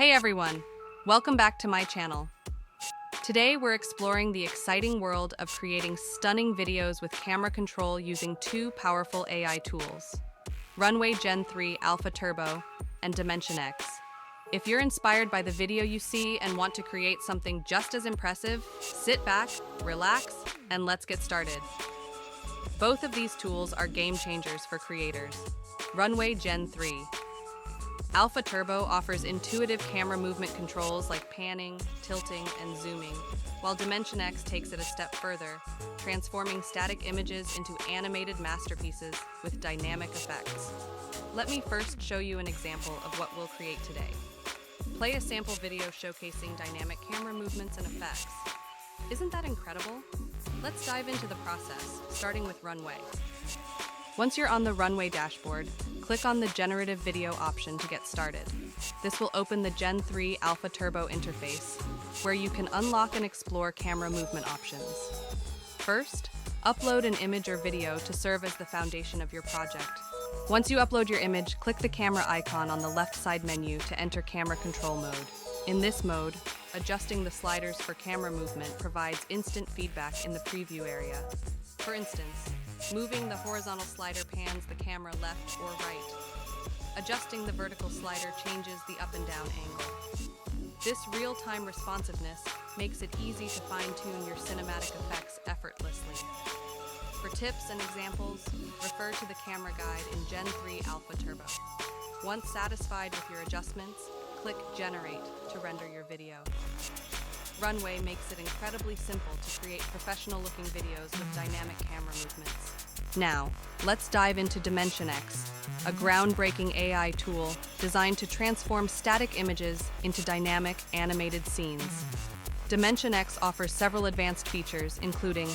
Hey everyone, welcome back to my channel. Today we're exploring the exciting world of creating stunning videos with camera control using two powerful AI tools, Runway Gen 3 Alpha Turbo and DimensionX. If you're inspired by the video you see and want to create something just as impressive, sit back, relax, and let's get started. Both of these tools are game changers for creators. Runway Gen 3 Alpha Turbo offers intuitive camera movement controls like panning, tilting, and zooming, while DimensionX takes it a step further, transforming static images into animated masterpieces with dynamic effects. Let me first show you an example of what we'll create today. Play a sample video showcasing dynamic camera movements and effects. Isn't that incredible? Let's dive into the process, starting with Runway. Once you're on the Runway dashboard, click on the Generative Video option to get started. This will open the Gen 3 Alpha Turbo interface, where you can unlock and explore camera movement options. First, upload an image or video to serve as the foundation of your project. Once you upload your image, click the camera icon on the left side menu to enter camera control mode. In this mode, adjusting the sliders for camera movement provides instant feedback in the preview area. For instance, moving the horizontal slider pans the camera left or right. Adjusting the vertical slider changes the up and down angle. This real-time responsiveness makes it easy to fine-tune your cinematic effects effortlessly. For tips and examples, refer to the camera guide in Gen 3 Alpha Turbo. Once satisfied with your adjustments, click Generate to render your video. Runway makes it incredibly simple to create professional-looking videos with dynamic camera movements. Now, let's dive into DimensionX, a groundbreaking AI tool designed to transform static images into dynamic, animated scenes. DimensionX offers several advanced features, including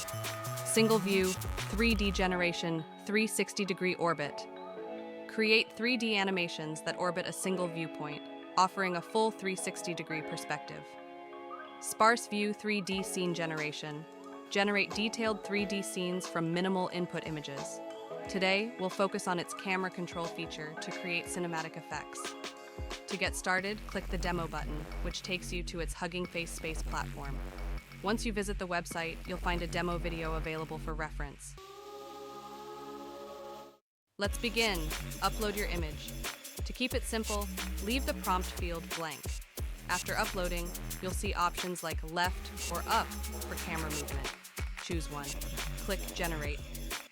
Single View, 3D Generation, 360-degree orbit. Create 3D animations that orbit a single viewpoint, offering a full 360-degree perspective. Sparse View 3D Scene Generation. Generate detailed 3D scenes from minimal input images. Today, we'll focus on its camera control feature to create cinematic effects. To get started, click the Demo button, which takes you to its Hugging Face Space platform. Once you visit the website, you'll find a demo video available for reference. Let's begin. Upload your image. To keep it simple, leave the prompt field blank. After uploading, you'll see options like left or up for camera movement. Choose one. Click Generate,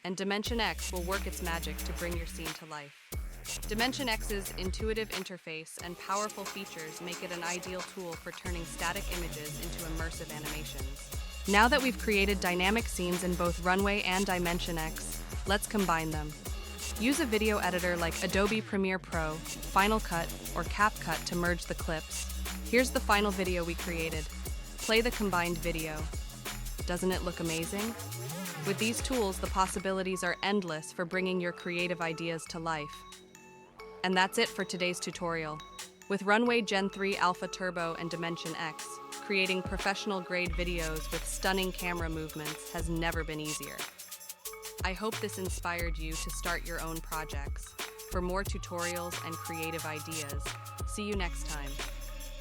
and DimensionX will work its magic to bring your scene to life. DimensionX's intuitive interface and powerful features make it an ideal tool for turning static images into immersive animations. Now that we've created dynamic scenes in both Runway and DimensionX, let's combine them. Use a video editor like Adobe Premiere Pro, Final Cut, or CapCut to merge the clips. Here's the final video we created. Play the combined video. Doesn't it look amazing? With these tools, the possibilities are endless for bringing your creative ideas to life. And that's it for today's tutorial. With Runway Gen 3 Alpha Turbo and DimensionX, creating professional-grade videos with stunning camera movements has never been easier. I hope this inspired you to start your own projects. For more tutorials and creative ideas, see you next time.